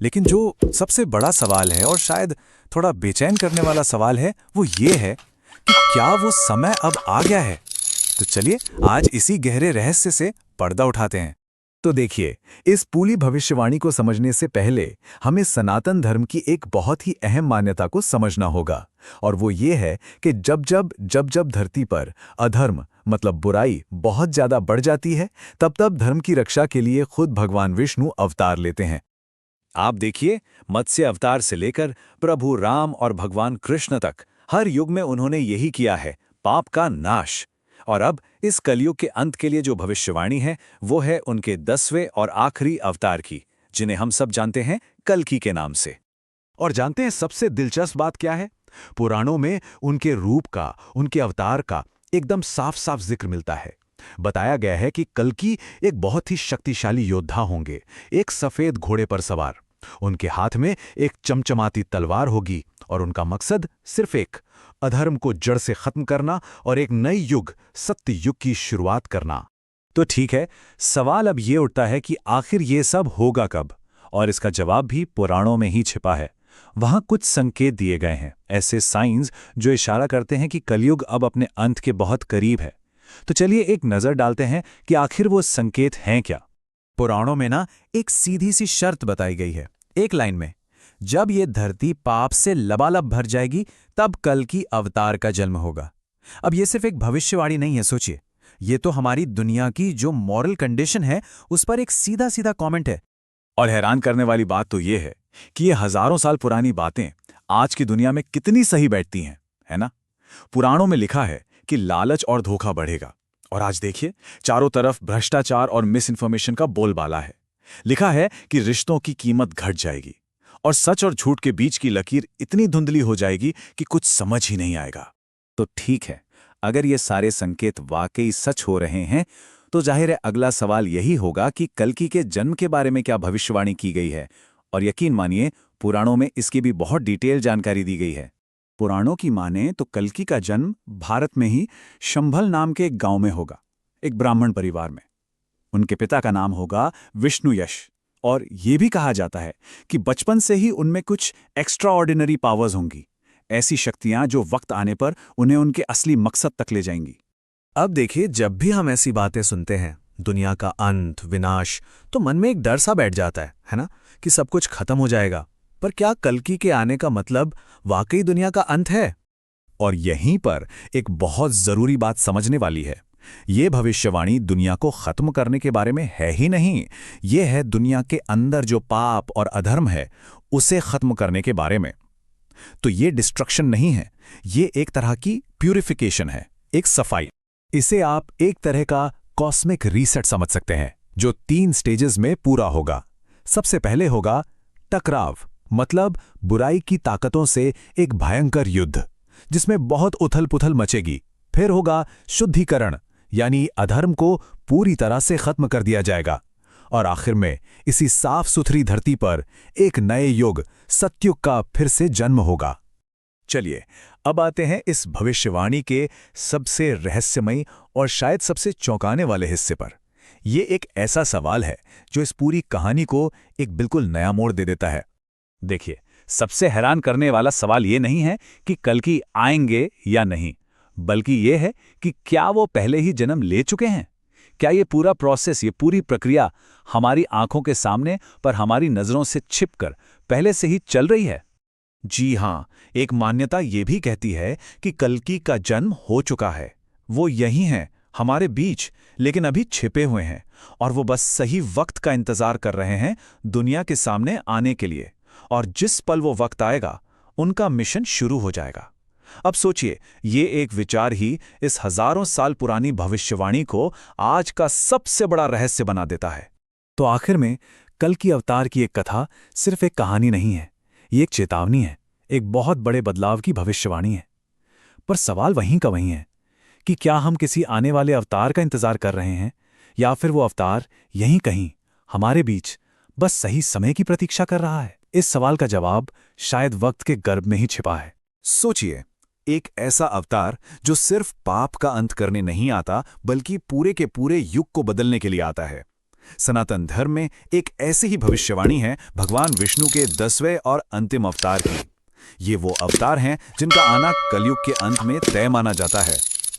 लेकिन जो सबसे बड़ा सवाल है और शायद थोड़ा बेचैन करने वाला सवाल है वो ये है कि क्या वो समय अब आ गया है। तो चलिए आज इसी गहरे रहस्य से पर्दा उठाते हैं। तो देखिए, इस पूरी भविष्यवाणी को समझने से पहले हमें सनातन धर्म की एक बहुत ही अहम मान्यता को समझना होगा। और वो ये है कि जब धरती पर अधर्म मतलब बुराई बहुत ज्यादा बढ़ जाती है, तब तब धर्म की रक्षा के लिए खुद भगवान विष्णु अवतार लेते हैं। आप देखिए, मत्स्य अवतार से लेकर प्रभु राम और भगवान कृष्ण तक हर युग में उन्होंने यही किया है, पाप का नाश। और अब इस कलयुग के अंत के लिए जो भविष्यवाणी है वो है उनके 10वें और आखिरी अवतार की, जिन्हें हम सब जानते हैं कल्कि के नाम से। और जानते हैं सबसे दिलचस्प बात क्या है? पुराणों में उनके रूप का, उनके अवतार का एकदम साफ साफ जिक्र मिलता है। बताया गया है कि कल्कि एक बहुत ही शक्तिशाली योद्धा होंगे, एक सफेद घोड़े पर सवार। उनके हाथ में एक चमचमाती तलवार होगी और उनका मकसद सिर्फ एक, अधर्म को जड़ से खत्म करना और एक नई युग, सत्य युग की शुरुआत करना। तो ठीक है, सवाल अब ये उठता है कि आखिर ये सब होगा कब? और इसका जवाब भी पुराणों में ही छिपा है। वहां कुछ संकेत दिए गए हैं, ऐसे साइंस जो इशारा करते हैं कि कलयुग अब अपने अंत के बहुत करीब है। तो चलिए एक नजर डालते हैं कि आखिर वो संकेत हैं क्या। पुराणों में ना एक सीधी सी शर्त बताई गई है, एक लाइन में, जब ये धरती पाप से लबालब भर जाएगी तब कल्कि अवतार का जन्म होगा। अब ये सिर्फ एक भविष्यवाणी नहीं है, सोचिए, ये तो हमारी दुनिया की जो मॉरल कंडीशन है उस पर एक सीधा सीधा कमेंट है। और हैरान करने वाली बात तो ये है कि ये हजारों साल पुरानी बातें आज की दुनिया में कितनी सही बैठती हैं, है ना? पुराणों में लिखा है कि लालच और धोखा बढ़ेगा, और आज देखिए चारों तरफ भ्रष्टाचार और मिस इन्फॉर्मेशन का बोलबाला है। लिखा है कि रिश्तों की कीमत घट जाएगी और सच और झूठ के बीच की लकीर इतनी धुंधली हो जाएगी कि कुछ समझ ही नहीं आएगा। तो ठीक है, अगर ये सारे संकेत वाकई सच हो रहे हैं तो जाहिर है अगला सवाल यही होगा कि कल्कि के जन्म के बारे में क्या भविष्यवाणी की गई है। और यकीन मानिए, पुराणों में इसकी भी बहुत डिटेल जानकारी दी गई है। पुराणों की माने तो कल्कि का जन्म भारत में ही शंभल नाम के एक गांव में होगा, एक ब्राह्मण परिवार में। उनके पिता का नाम होगा विष्णुयश, और ये भी कहा जाता है कि बचपन से ही उनमें कुछ एक्स्ट्रा ऑर्डिनरी पावर्स होंगी, ऐसी शक्तियां जो वक्त आने पर उन्हें उनके असली मकसद तक ले जाएंगी। अब देखिए, जब भी हम ऐसी बातें सुनते हैं, दुनिया का अंत, विनाश, तो मन में एक डर सा बैठ जाता है ना, कि सब कुछ खत्म हो जाएगा। पर क्या कल्कि के आने का मतलब वाकई दुनिया का अंत है? और यहीं पर एक बहुत जरूरी बात समझने वाली है। ये भविष्यवाणी दुनिया को खत्म करने के बारे में है ही नहीं, ये है दुनिया के अंदर जो पाप और अधर्म है उसे खत्म करने के बारे में। तो ये डिस्ट्रक्शन नहीं है, ये एक तरह की प्यूरिफिकेशन है, एक सफाई। इसे आप एक तरह का कॉस्मिक रीसेट समझ सकते हैं, जो 3 स्टेजेस में पूरा होगा। सबसे पहले होगा टकराव, मतलब बुराई की ताकतों से एक भयंकर युद्ध जिसमें बहुत उथल-पुथल मचेगी। फिर होगा शुद्धिकरण, यानी अधर्म को पूरी तरह से खत्म कर दिया जाएगा। और आखिर में इसी साफ सुथरी धरती पर एक नए युग, सतयुग का फिर से जन्म होगा। चलिए अब आते हैं इस भविष्यवाणी के सबसे रहस्यमयी और शायद सबसे चौंकाने वाले हिस्से पर। ये एक ऐसा सवाल है जो इस पूरी कहानी को एक बिल्कुल नया मोड़ दे देता है। देखिए, सबसे हैरान करने वाला सवाल ये नहीं है कि कल्कि आएंगे या नहीं, बल्कि ये है कि क्या वो पहले ही जन्म ले चुके हैं। क्या ये पूरा प्रोसेस, ये पूरी प्रक्रिया हमारी आंखों के सामने पर हमारी नजरों से छिपकर पहले से ही चल रही है? जी हां, एक मान्यता ये भी कहती है कि कल्कि का जन्म हो चुका है। वो यही हैं, हमारे बीच, लेकिन अभी छिपे हुए हैं, और वो बस सही वक्त का इंतजार कर रहे हैं दुनिया के सामने आने के लिए। और जिस पल वो वक्त आएगा, उनका मिशन शुरू हो जाएगा। अब सोचिए, ये एक विचार ही इस हजारों साल पुरानी भविष्यवाणी को आज का सबसे बड़ा रहस्य बना देता है। तो आखिर में कल्कि अवतार की एक कथा सिर्फ एक कहानी नहीं है, ये एक चेतावनी है, एक बहुत बड़े बदलाव की भविष्यवाणी है। पर सवाल वहीं का वहीं है कि क्या हम किसी आने वाले अवतार का इंतजार कर रहे हैं, या फिर वो अवतार यहीं कहीं हमारे बीच बस सही समय की प्रतीक्षा कर रहा है? इस सवाल का जवाब शायद वक्त के गर्भ में ही छिपा है। सोचिए, एक ऐसा अवतार जो सिर्फ पाप का अंत करने नहीं आता, बल्कि पूरे के पूरे युग को बदलने के लिए आता है। सनातन धर्म में एक ऐसी ही भविष्यवाणी है भगवान विष्णु के 10वें और अंतिम अवतार की। ये वो अवतार हैं जिनका आना कलयुग के अंत में तय माना जाता है।